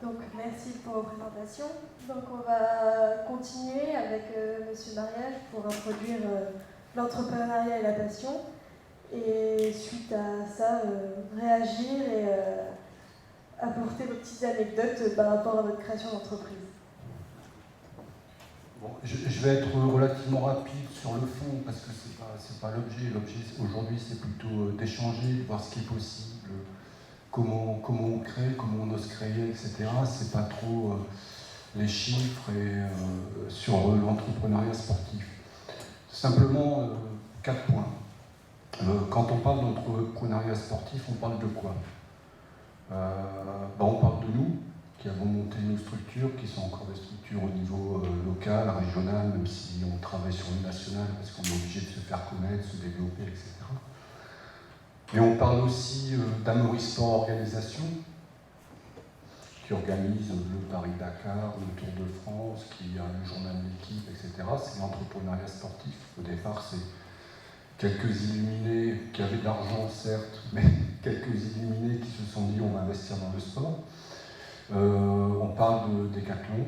Donc merci pour vos présentations. Donc on va continuer avec Monsieur Mariage pour introduire l'entrepreneuriat et la passion. Et suite à ça, réagir et apporter vos petites anecdotes par rapport à votre création d'entreprise. Bon, je vais être relativement rapide sur le fond parce que c'est pas l'objet. L'objet aujourd'hui c'est plutôt d'échanger, de voir ce qui est possible, comment on crée, comment on ose créer, etc. C'est pas trop les chiffres et sur l'entrepreneuriat sportif. Simplement 4 points. Quand on parle d'entrepreneuriat sportif, on parle de quoi? On parle de nous, qui avons monté nos structures, qui sont encore des structures au niveau local, régional, même si on travaille sur le national, parce qu'on est obligé de se faire connaître, se développer, etc. Et on parle aussi d'Amaury Sport Organisation, qui organise le Paris-Dakar, le Tour de France, qui a le journal de l'équipe, etc. C'est l'entrepreneuriat sportif. Au départ, c'est quelques illuminés qui avaient de l'argent, certes, mais quelques illuminés qui se sont dit on va investir dans le sport. On parle de Décathlon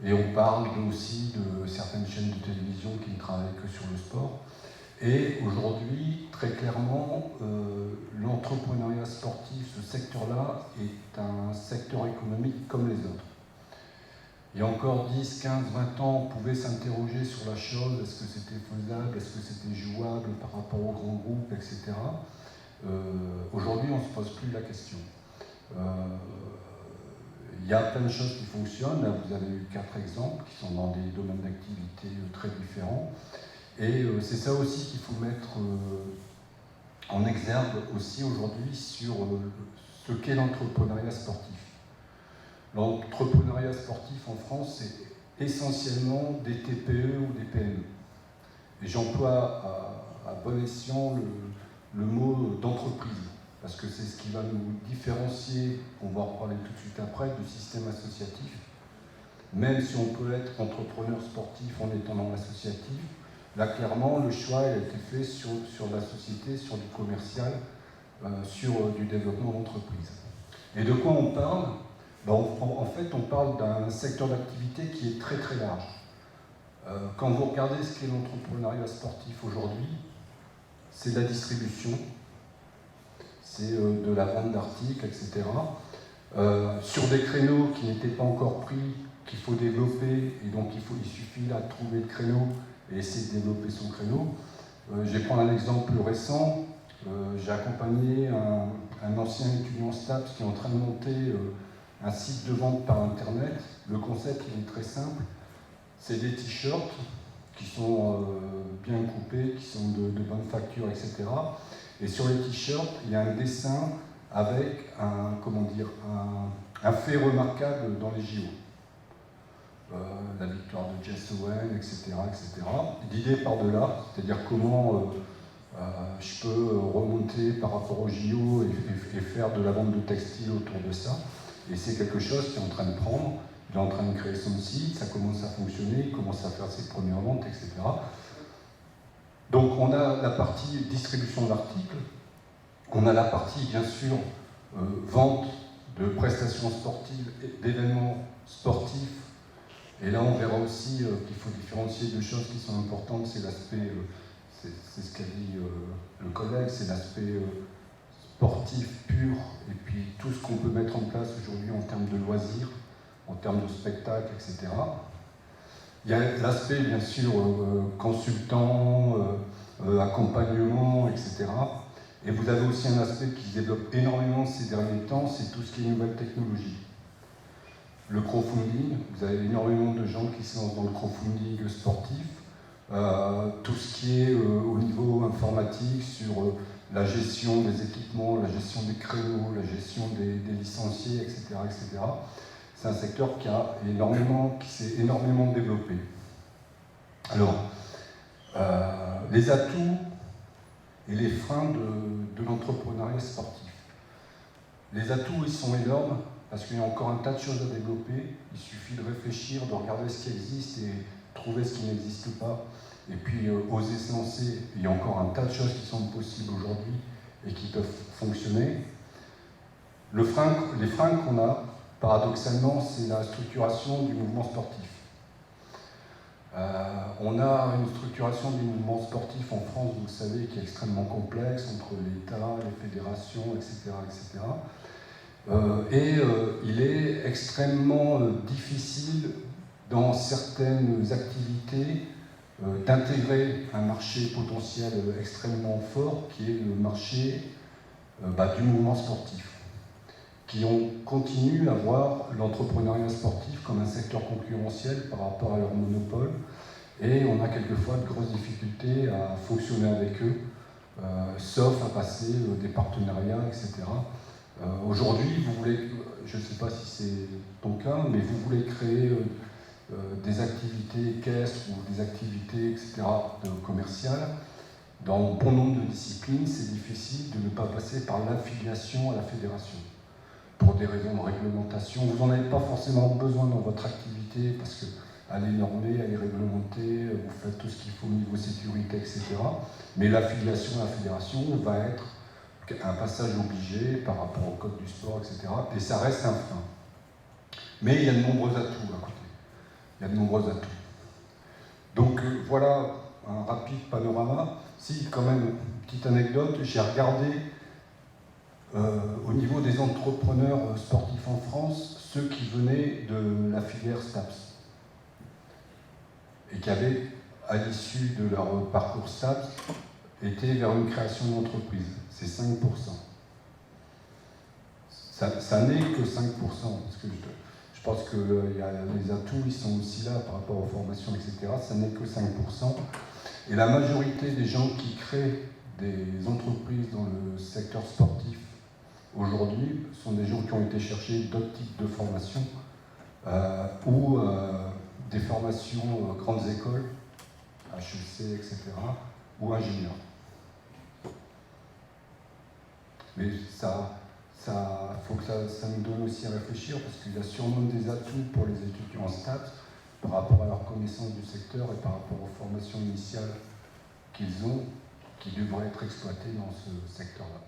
et on parle aussi de certaines chaînes de télévision qui ne travaillent que sur le sport. Et aujourd'hui, très clairement, l'entrepreneuriat sportif, ce secteur-là, est un secteur économique comme les autres. Il y a encore 10, 15, 20 ans, on pouvait s'interroger sur la chose, est-ce que c'était faisable, est-ce que c'était jouable par rapport aux grands groupes, etc. Aujourd'hui, on ne se pose plus la question. Il y a plein de choses qui fonctionnent. Là, vous avez eu 4 exemples qui sont dans des domaines d'activité très différents. Et c'est ça aussi qu'il faut mettre en exergue aussi aujourd'hui sur ce qu'est l'entrepreneuriat sportif. L'entrepreneuriat sportif en France, c'est essentiellement des TPE ou des PME. Et j'emploie à bon escient le mot d'entreprise, parce que c'est ce qui va nous différencier, on va en reparler tout de suite après, du système associatif. Même si on peut être entrepreneur sportif en étant dans l'associatif, là clairement le choix a été fait sur la société, sur du commercial, sur du développement d'entreprise. Et de quoi on parle? En fait, on parle d'un secteur d'activité qui est très très large. Quand vous regardez ce qu'est l'entrepreneuriat sportif aujourd'hui, c'est de la distribution, c'est de la vente d'articles, etc. Sur des créneaux qui n'étaient pas encore pris, qu'il faut développer, et donc il suffit là de trouver le créneau et essayer de développer son créneau. Je vais prendre un exemple plus récent. J'ai accompagné un ancien étudiant STAPS qui est en train de monter un site de vente par Internet. Le concept il est très simple. C'est des t-shirts qui sont bien coupés, qui sont de bonne facture, etc. Et sur les t-shirts, il y a un dessin avec un fait remarquable dans les JO. La victoire de Jess Owen, etc. etc. L'idée part de là, c'est-à-dire comment je peux remonter par rapport aux JO et faire de la vente de textile autour de ça. Et c'est quelque chose qui est en train de prendre. Il est en train de créer son site, ça commence à fonctionner, il commence à faire ses premières ventes, etc. Donc on a la partie distribution d'articles, on a la partie bien sûr vente de prestations sportives, d'événements sportifs. Et là on verra aussi qu'il faut différencier deux choses qui sont importantes, c'est l'aspect, c'est ce qu'a dit le collègue, c'est l'aspect sportif pur, et puis tout ce qu'on peut mettre en place aujourd'hui en termes de loisirs, en termes de spectacles, etc. Il y a l'aspect, bien sûr, consultant, accompagnement, etc. Et vous avez aussi un aspect qui se développe énormément ces derniers temps, c'est tout ce qui est nouvelles technologies. Le crowdfunding, vous avez énormément de gens qui se lancent dans le crowdfunding sportif. Tout ce qui est au niveau informatique, sur la gestion des équipements, la gestion des créneaux, la gestion des licenciés, etc., etc. C'est un secteur qui s'est énormément développé. Alors, les atouts et les freins de l'entrepreneuriat sportif. Les atouts, ils sont énormes, parce qu'il y a encore un tas de choses à développer. Il suffit de réfléchir, de regarder ce qui existe et trouver ce qui n'existe pas. Et puis oser se lancer. Il y a encore un tas de choses qui sont possibles aujourd'hui et qui peuvent fonctionner. Les freins qu'on a, paradoxalement, c'est la structuration du mouvement sportif. On a une structuration du mouvement sportif en France, vous le savez, qui est extrêmement complexe entre l'État, les fédérations, etc. Il est extrêmement difficile dans certaines activités d'intégrer un marché potentiel extrêmement fort qui est le marché du mouvement sportif, qui continue à voir l'entrepreneuriat sportif comme un secteur concurrentiel par rapport à leur monopole, et on a quelquefois de grosses difficultés à fonctionner avec eux, sauf à passer des partenariats, etc. Aujourd'hui, vous voulez, je ne sais pas si c'est ton cas, mais vous voulez créer des activités équestres ou des activités, etc., commerciales. Dans bon nombre de disciplines, c'est difficile de ne pas passer par l'affiliation à la fédération. Pour des raisons de réglementation, vous n'en avez pas forcément besoin dans votre activité parce qu'elle est normée, elle est réglementée, vous faites tout ce qu'il faut au niveau sécurité, etc. Mais l'affiliation à la fédération va être un passage obligé par rapport au code du sport, etc. Et ça reste un frein. Mais il y a de nombreux atouts à côté. Il y a de nombreux atouts. Donc voilà un rapide panorama. Si, quand même, une petite anecdote, j'ai regardé au niveau des entrepreneurs sportifs en France, ceux qui venaient de la filière STAPS et qui avaient, à l'issue de leur parcours STAPS, été vers une création d'entreprise. C'est 5%. Ça n'est que 5%, parce que je pense que les atouts, ils sont aussi là par rapport aux formations, etc. Ça n'est que 5%. Et la majorité des gens qui créent des entreprises dans le secteur sportif aujourd'hui sont des gens qui ont été chercher d'autres types de formations ou des formations grandes écoles, HEC, etc., ou ingénieurs. Mais faut que ça nous donne aussi à réfléchir, parce qu'il y a sûrement des atouts pour les étudiants en stats par rapport à leur connaissance du secteur et par rapport aux formations initiales qu'ils ont, qui devraient être exploitées dans ce secteur-là.